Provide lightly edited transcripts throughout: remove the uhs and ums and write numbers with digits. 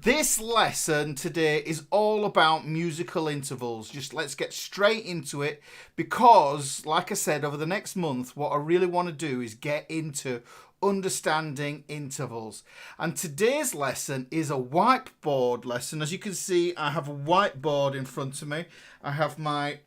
This lesson today is all about musical intervals. Just let's get straight into it because, like I said, over the next month, what I really want to do is get into understanding intervals. And today's lesson is a whiteboard lesson. As you can see, I have a whiteboard in front of me. I have my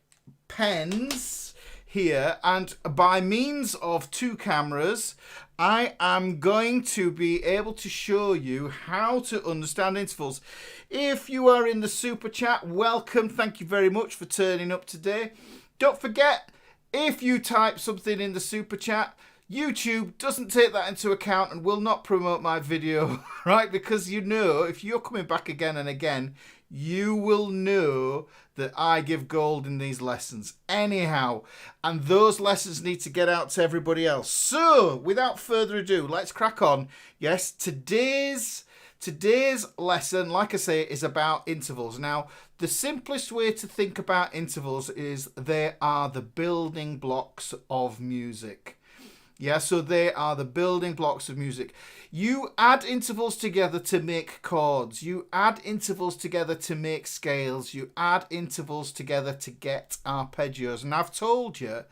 pens here, and by means of two cameras, I am going to be able to show you how to understand intervals. If you are in the super chat, welcome. Thank you very much for turning up today. Don't forget, if you type something in the super chat, YouTube doesn't take that into account and will not promote my video, right? Because you know, if you're coming back again and again, you will know that I give gold in these lessons anyhow, and those lessons need to get out to everybody else. So without further ado, let's crack on. Yes, today's lesson, like I say, is about intervals. Now, the simplest way to think about intervals is they are the building blocks of music. Yeah, so they are the building blocks of music. You add intervals together to make chords. You add intervals together to make scales. You add intervals together to get arpeggios. And I've told you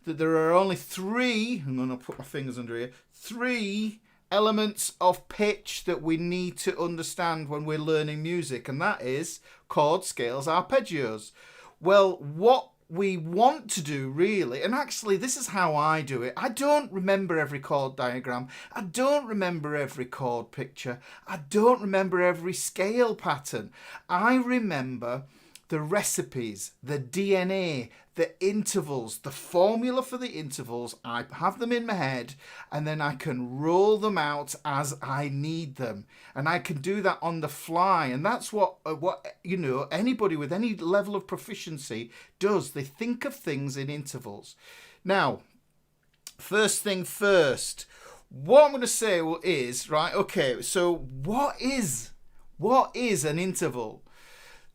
that there are only three, I'm going to put my fingers under here, three elements of pitch that we need to understand when we're learning music. And that is chords, scales, arpeggios. Well, what we want to do really, and actually this is how I do it. I don't remember every chord diagram. I don't remember every chord picture. I don't remember every scale pattern. I remember the recipes, the DNA, the intervals, the formula for the intervals. I have them in my head and then I can roll them out as I need them. And I can do that on the fly. And that's what you know, anybody with any level of proficiency does. They think of things in intervals. Now, first thing first, what I'm going to say is, right, okay, so what is an interval?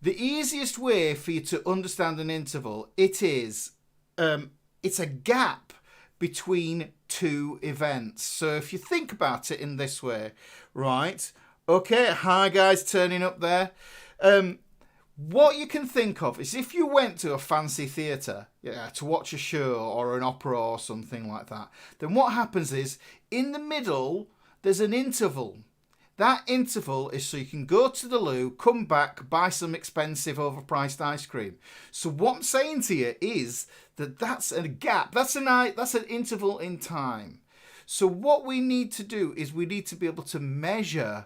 The easiest way for you to understand an interval, it's a gap between two events. So if you think about it in this way, right? Okay, hi guys turning up there. What you can think of is if you went to a fancy theatre, to watch a show or an opera or something like that, then what happens is in the middle there's an interval. That interval is so you can go to the loo, come back, buy some expensive overpriced ice cream. So what I'm saying to you is that that's a gap. That's an interval in time. So what we need to do is we need to be able to measure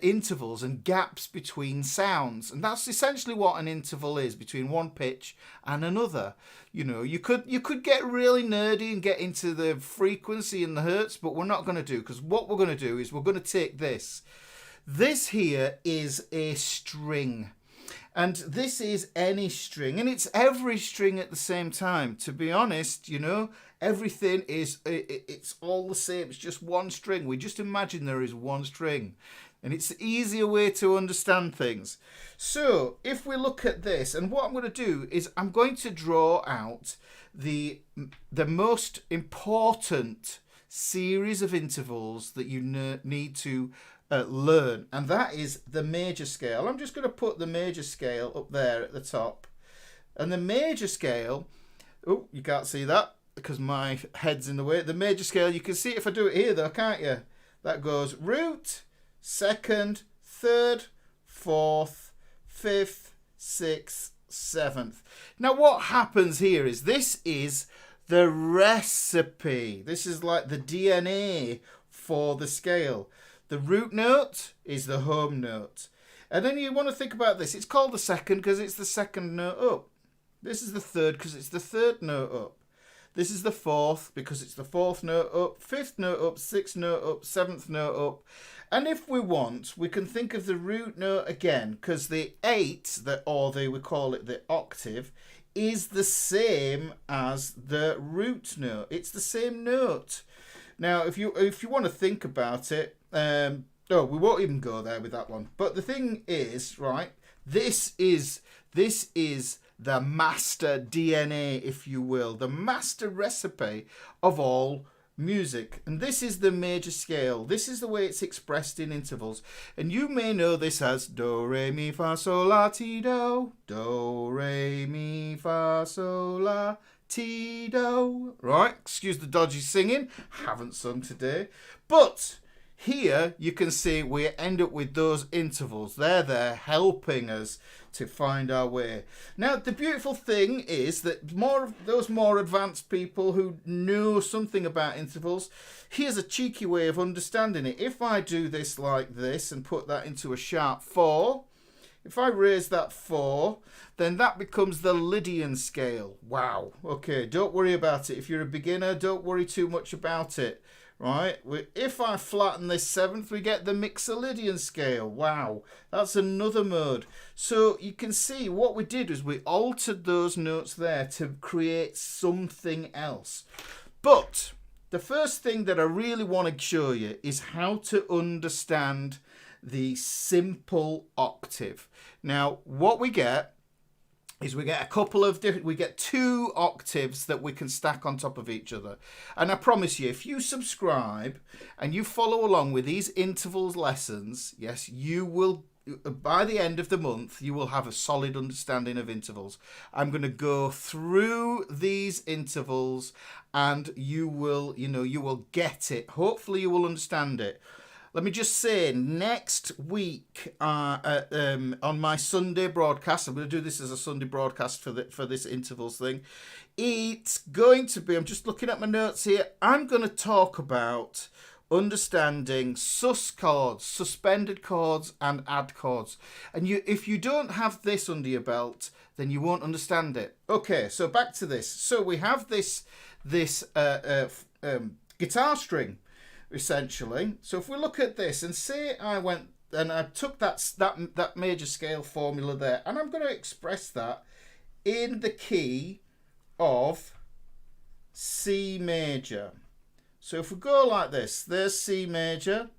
intervals and gaps between sounds, and that's essentially what an interval is between one pitch and another. You know, you could get really nerdy and get into the frequency and the hertz, but we're not going to do, because what we're going to do is we're going to take this. This here is a string, and this is any string, and it's every string at the same time. To be honest, you know, everything is it's all the same. It's just one string. We just imagine there is one string. And it's an easier way to understand things. So if we look at this, and what I'm going to do is I'm going to draw out the most important series of intervals that you need to learn. And that is the major scale. I'm just going to put the major scale up there at the top. And the major scale, oh, you can't see that because my head's in the way. The major scale, you can see it if I do it here though, can't you? That goes root, second, third, fourth, fifth, sixth, seventh. Now what happens here is this is the recipe. This is like the DNA for the scale. The root note is the home note. And then you want to think about this. It's called the second because it's the second note up. This is the third because it's the third note up. This is the fourth because it's the fourth note up, fifth note up, sixth note up, seventh note up. And if we want, we can think of the root note again, because the eight, we call it the octave, is the same as the root note. It's the same note. Now, if you want to think about it, we won't even go there with that one. But the thing is, right, this is the master DNA, if you will, the master recipe of all music, and this is the major scale. This is the way it's expressed in intervals, and you may know this as do, re, mi, fa, sol, la, ti, do. Do, re, mi, fa, sol, la, ti, do. Right, excuse the dodgy singing, haven't sung today, but here you can see we end up with those intervals. They're helping us to find our way. Now, the beautiful thing is that those more advanced people who know something about intervals, here's a cheeky way of understanding it. If I do this like this and put that into a sharp 4, if I raise that 4, then that becomes the Lydian scale. Wow. Okay, don't worry about it. If you're a beginner, don't worry too much about it. Right, if I flatten this 7th, we get the Mixolydian scale. Wow, that's another mode. So you can see what we did was we altered those notes there to create something else. But the first thing that I really want to show you is how to understand the simple octave. Now, what we get is we get a couple of different, we get 2 octaves that we can stack on top of each other. And I promise you, if you subscribe and you follow along with these intervals lessons, yes, you will, by the end of the month, you will have a solid understanding of intervals. I'm going to go through these intervals and you will, you will get it. Hopefully you will understand it. Let me just say, next week on my Sunday broadcast, I'm going to do this as a Sunday broadcast for this intervals thing. It's going to be, I'm just looking at my notes here, I'm going to talk about understanding sus chords, suspended chords, and add chords. And if you don't have this under your belt, then you won't understand it. Okay, so back to this. So we have this guitar string, essentially. So if we look at this and say I went and I took that major scale formula there, and I'm going to express that in the key of C major. So if we go like this, there's C major,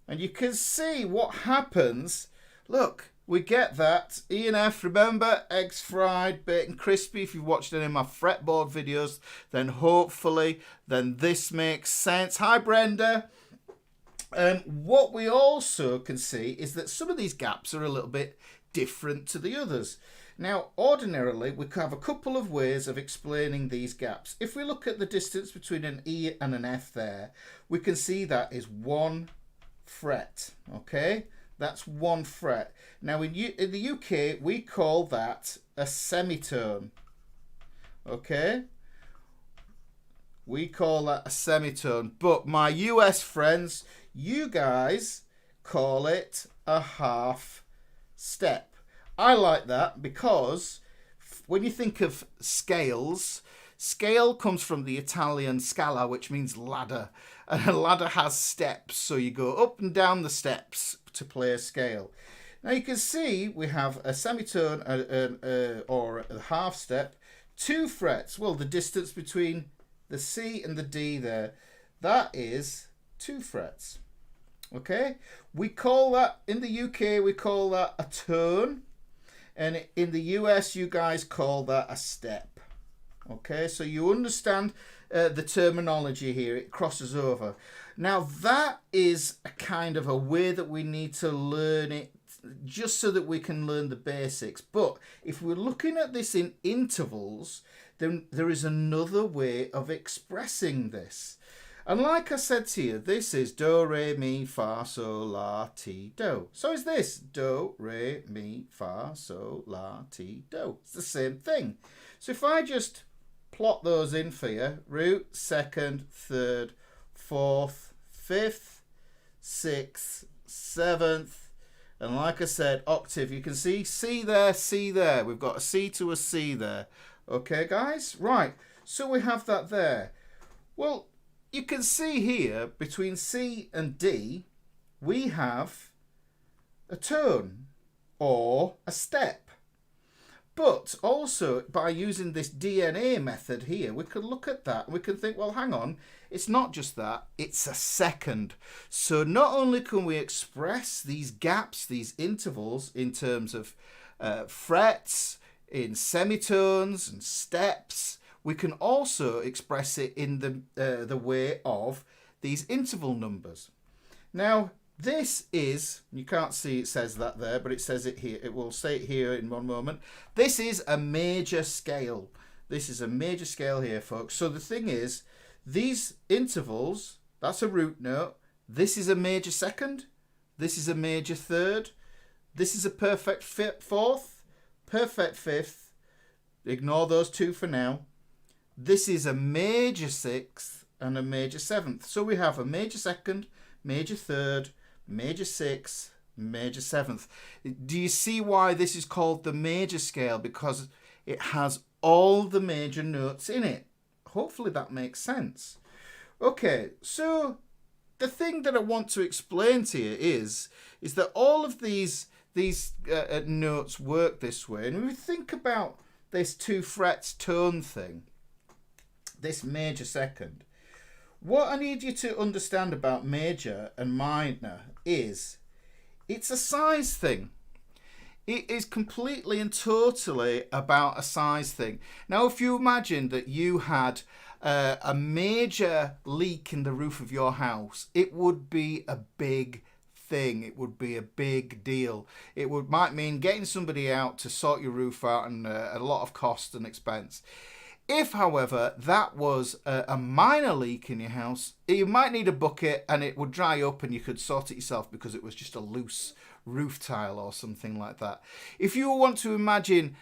and you can see what happens. Look, we get that E and F. Remember, eggs fried, bacon crispy. If you've watched any of my fretboard videos, then hopefully this makes sense. Hi, Brenda. What we also can see is that some of these gaps are a little bit different to the others. Now, ordinarily, we have a couple of ways of explaining these gaps. If we look at the distance between an E and an F there, we can see that is 1 fret, okay? That's 1 fret. Now, in the UK, we call that a semitone. Okay? We call that a semitone. But my US friends, you guys call it a half step. I like that because when you think of scales, scale comes from the Italian scala, which means ladder. And a ladder has steps, so you go up and down the steps to play a scale. Now you can see we have a semitone or a half step, 2 frets. Well, the distance between the C and the D there, that is 2 frets. Okay, we call that, in the UK, we call that a tone. And in the US, you guys call that a step. Okay, so you understand the terminology here. It crosses over. Now, that is a kind of a way that we need to learn it, just so that we can learn the basics. But if we're looking at this in intervals, then there is another way of expressing this. And like I said to you, this is do, re, mi, fa, sol, la, ti, do. So is this do, re, mi, fa, sol, la, ti, do. It's the same thing. So if I just plot those in for you, root, 2nd, 3rd, 4th, 5th, 6th, 7th, and like I said, octave, you can see C there. We've got a C to a C there. Okay, guys? Right, so we have that there. Well, you can see here, between C and D, we have a tone or a step. But also, by using this DNA method here, we could look at that and we can think, well, hang on, it's not just that, it's a second. So not only can we express these gaps, these intervals, in terms of frets, in semitones and steps, we can also express it in the way of these interval numbers. Now, this is, you can't see it says that there, but it says it here. It will say it here in one moment. This is a major scale. This is a major scale here, folks. So the thing is, these intervals, that's a root note. This is a major second. This is a major third. This is a perfect fourth, perfect fifth. Ignore those two for now. This is a major sixth and a major seventh. So we have a major second, major third, major sixth, major seventh. Do you see why this is called the major scale? Because it has all the major notes in it. Hopefully that makes sense. Okay, so the thing that I want to explain to you is that all of these notes work this way. And when we think about this 2 frets tone thing, this major second, what I need you to understand about major and minor is it's a size thing. It is completely and totally about a size thing. Now, if you imagine that you had a major leak in the roof of your house, it would be a big thing. It would be a big deal. It might mean getting somebody out to sort your roof out and a lot of cost and expense. If, however, that was a minor leak in your house, you might need a bucket and it would dry up and you could sort it yourself because it was just a loose roof tile or something like that. If you want to imagine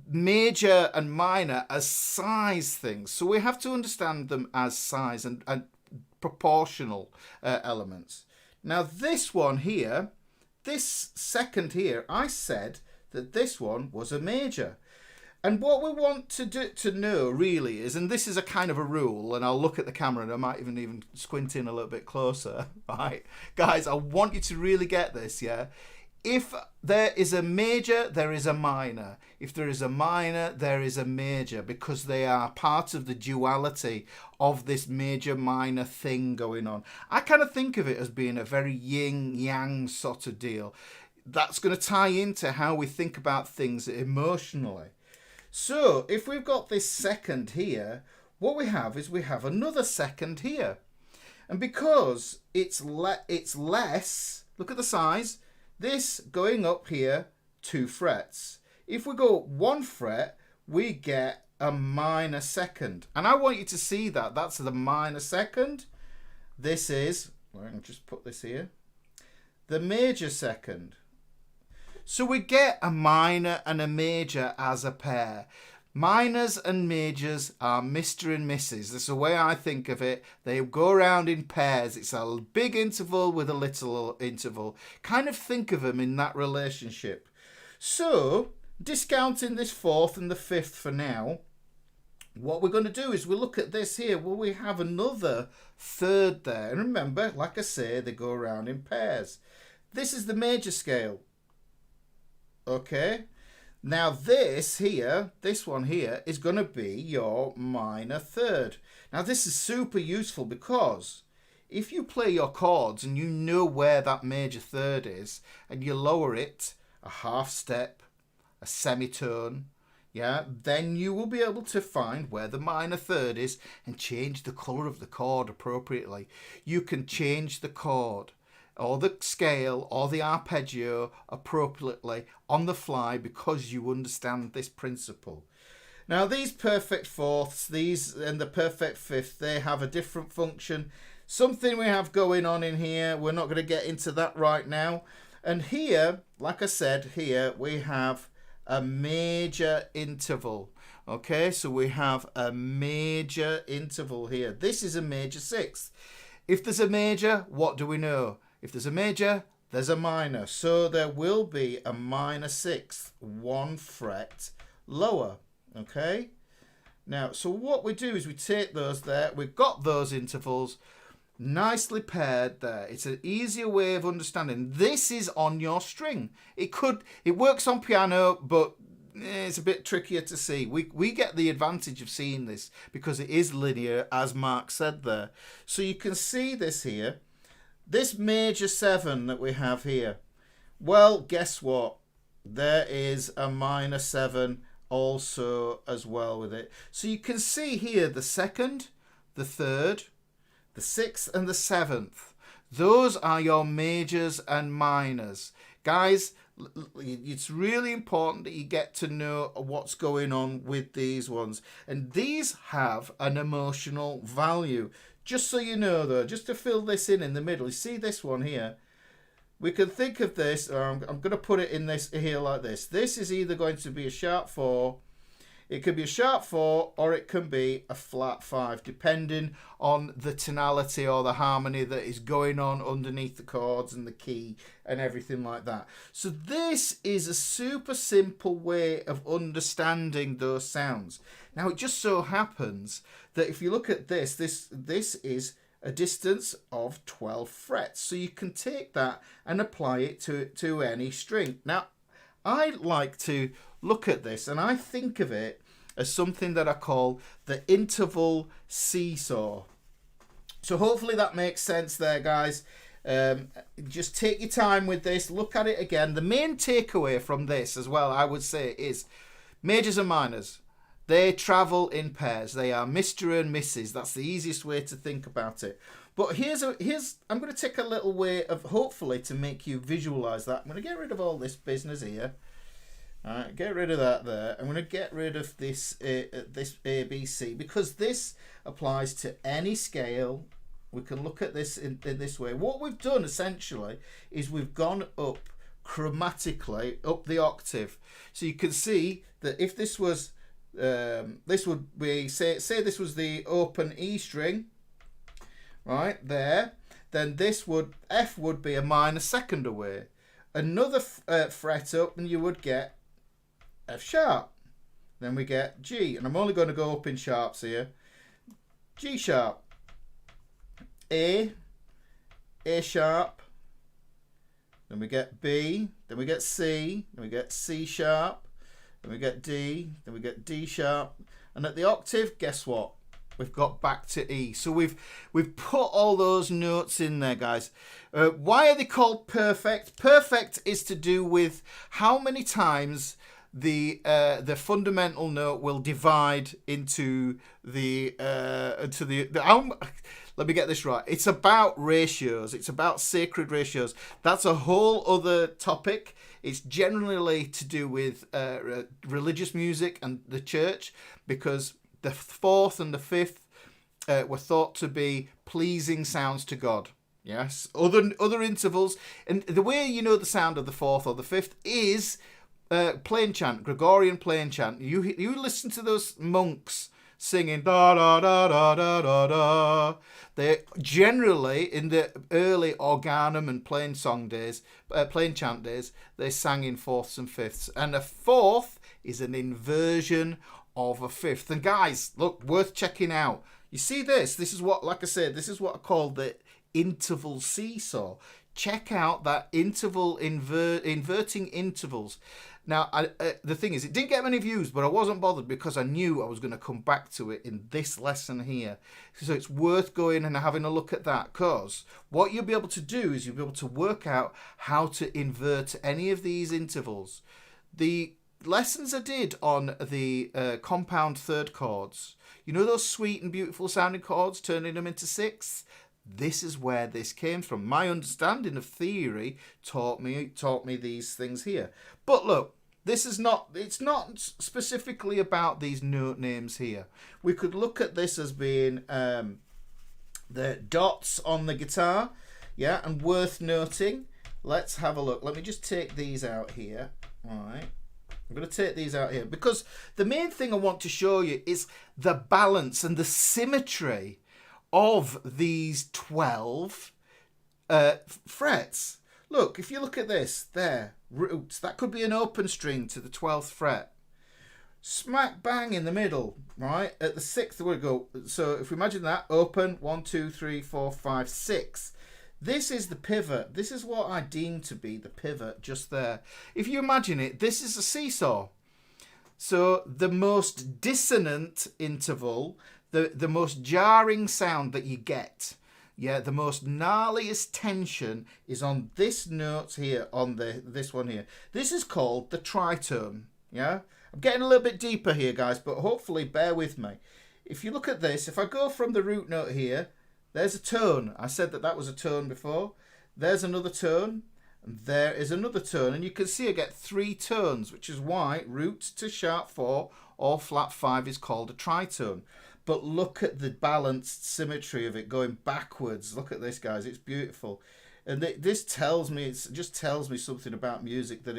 major and minor as size things, so we have to understand them as size and proportional elements. Now this one here, this second here, I said that this one was a major. And what we want to know really is, and this is a kind of a rule, and I'll look at the camera and I might even squint in a little bit closer, right? Guys, I want you to really get this, yeah? If there is a major, there is a minor. If there is a minor, there is a major, because they are part of the duality of this major-minor thing going on. I kind of think of it as being a very yin-yang sort of deal. That's going to tie into how we think about things emotionally. So if we've got this second here, what we have is we have another second here. And because it's less, look at the size, this going up here 2 frets. If we go 1 fret, we get a minor second. And I want you to see that. That's the minor second. This is, I'll just put this here, the major second. So we get a minor and a major as a pair. Minors and majors are Mr. and Mrs. That's the way I think of it. They go around in pairs. It's a big interval with a little interval. Kind of think of them in that relationship. So, discounting this 4th and the 5th for now, what we're going to do is we'll look at this here. Well, we have another 3rd there. And remember, like I say, they go around in pairs. This is the major scale. Okay, now this here, this one here, is going to be your minor 3rd. Now this is super useful because if you play your chords and you know where that major 3rd is and you lower it a half step, a semitone, yeah, then you will be able to find where the minor 3rd is and change the colour of the chord appropriately. You can change the chord or the scale or the arpeggio appropriately on the fly because you understand this principle. Now these perfect 4ths, these and the perfect 5th, they have a different function. Something we have going on in here, we're not going to get into that right now. And here, like I said, here we have a major interval. Okay, so we have a major interval here. This is a major 6th. If there's a major, what do we know? If there's a major, there's a minor. So there will be a minor 6th, 1 fret lower. Okay? Now, so what we do is we take those there. We've got those intervals nicely paired there. It's an easier way of understanding. This is on your string. It works on piano, but it's a bit trickier to see. We get the advantage of seeing this because it is linear, as Mark said there. So you can see this here. This major 7 that we have here, well, guess what? There is a minor 7 also as well with it. So you can see here the second, the third, the sixth and the seventh. Those are your majors and minors. Guys, it's really important that you get to know what's going on with these ones. And these have an emotional value. Just so you know though, just to fill this in the middle, you see this one here? We can think of this, I'm going to put it in this here like this. This is either going to be a sharp 4, it could be a sharp 4, or it can be a flat 5, depending on the tonality or the harmony that is going on underneath the chords and the key and everything like that. So this is a super simple way of understanding those sounds. Now it just so happens that if you look at this is a distance of 12 frets. So you can take that and apply it to any string. Now, I like to look at this and I think of it as something that I call the interval seesaw. So hopefully that makes sense there, guys. Just take your time with this. Look at it again. The main takeaway from this as well, I would say, is majors and minors. They travel in pairs. They are Mr. and Mrs. That's the easiest way to think about it. But I'm going to take a little way of, hopefully, to make you visualize that. I'm going to get rid of all this business here. All right, get rid of that there. I'm going to get rid of this ABC, because this applies to any scale. We can look at this in this way. What we've done essentially is we've gone up chromatically up the octave. So you can see that if this was this would be, say this was the open E string right there, then this would, F would be a minor second away. Another fret up and you would get F sharp. Then we get G, and I'm only going to go up in sharps here. G sharp, A sharp, then we get B, then we get C, then we get C sharp, then we get D, then we get D sharp, and at the octave, guess what? We've got back to E. So we've put all those notes in there, guys. Why are they called perfect? Perfect is to do with how many times the fundamental note will divide into the let me get this right. It's about ratios. It's about sacred ratios. That's a whole other topic. It's generally to do with religious music and the church, because the fourth and the fifth were thought to be pleasing sounds to God. Yes. Other intervals, and the way you know the sound of the fourth or the fifth is plain chant, Gregorian plain chant. You listen to those monks singing da da da da da da da. They generally, in the early organum and plain song days, plain chant days, they sang in fourths and fifths. And a fourth is an inversion of a fifth. And guys, look, worth checking out. You see this? This is what, like I said, this is what I call the interval seesaw. Check out that interval, inverting intervals. Now, the thing is, it didn't get many views, but I wasn't bothered because I knew I was going to come back to it in this lesson here. So it's worth going and having a look at that, because what you'll be able to do is you'll be able to work out how to invert any of these intervals. The lessons I did on the compound third chords, you know those sweet and beautiful sounding chords, turning them into sixths? This is where this came from. My understanding of theory taught me these things here. But look, it's not specifically about these note names here. We could look at this as being the dots on the guitar, yeah, and worth noting. Let's have a look. Let me just take these out here. All right. I'm going to take these out here because the main thing I want to show you is the balance and the symmetry of these 12 frets. Look, if you look at this, there, roots, that could be an open string to the 12th fret. Smack bang in the middle, right? At the 6th, we go. So if we imagine that, open, 1, 2, 3, 4, 5, 6. This is the pivot. This is what I deem to be the pivot just there. If you imagine it, this is a seesaw. So the most dissonant interval, the most jarring sound that you get, yeah, the most gnarliest tension is on this note here, on this one here. This is called the tritone. Yeah, I'm getting a little bit deeper here, guys, but hopefully bear with me. If you look at this, if I go from the root note here, there's a tone. I said that was a tone before. There's another tone, and there is another tone, and you can see I get 3 tones, which is why root to sharp 4 or flat 5 is called a tritone. But look at the balanced symmetry of it going backwards. Look at this, guys. It's beautiful. And this tells me, it just tells me something about music, that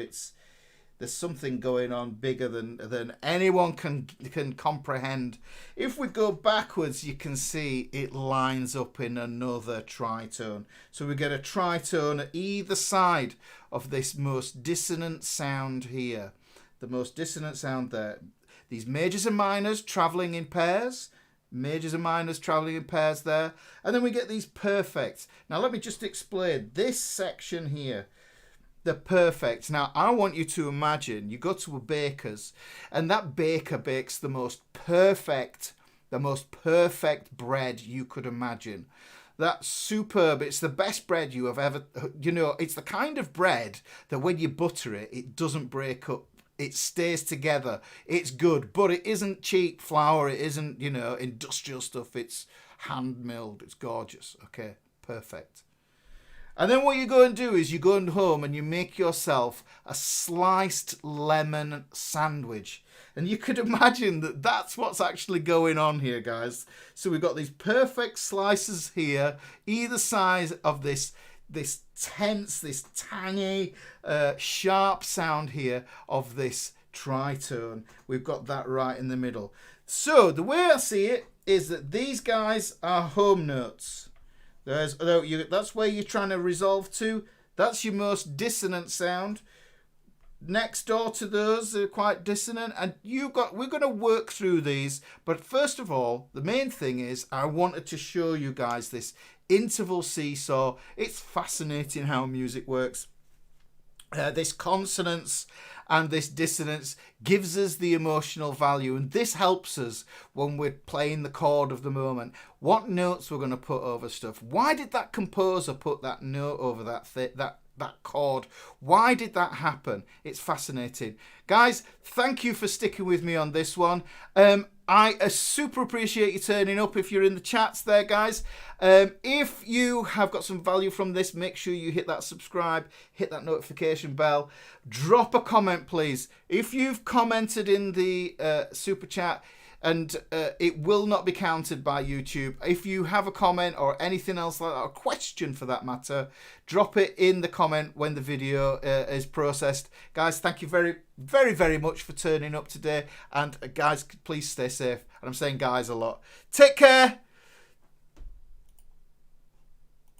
there's something going on bigger than anyone can comprehend. If we go backwards, you can see it lines up in another tritone. So we get a tritone at either side of this most dissonant sound here. The most dissonant sound there. These majors and minors traveling in pairs. Majors and minors traveling in pairs there. And then we get these perfects. Now let me just explain this section here. The perfect. Now I want you to imagine you go to a baker's and that baker bakes the most perfect bread you could imagine. That's superb. It's the best bread you have ever, it's the kind of bread that when you butter it, it doesn't break up. It stays together. It's good, but it isn't cheap flour. It isn't, industrial stuff. It's hand milled. It's gorgeous. Okay, perfect. And then what you go and do is you go home and you make yourself a sliced lemon sandwich. And you could imagine that that's what's actually going on here, guys. So we've got these perfect slices here, either side of this tense, this tangy, sharp sound here of this tritone. We've got that right in the middle. So the way I see it is that these guys are home notes. That's where you're trying to resolve to. That's your most dissonant sound. Next door to those are quite dissonant, and we're going to work through these. But first of all, the main thing is I wanted to show you guys this interval seesaw. It's fascinating how music works. This consonance and this dissonance gives us the emotional value, and this helps us when we're playing the chord of the moment. What notes we're going to put over stuff. Why did that composer put that note over that chord? Why did that happen? It's fascinating. Guys, thank you for sticking with me on this one. I super appreciate you turning up if you're in the chats there, guys. If you have got some value from this, make sure you hit that subscribe, hit that notification bell. Drop a comment, please. If you've commented in the super chat, and it will not be counted by YouTube. If you have a comment or anything else like that, or a question for that matter, drop it in the comment when the video is processed. Guys, thank you very, very, very much for turning up today. And guys, please stay safe. And I'm saying guys a lot. Take care.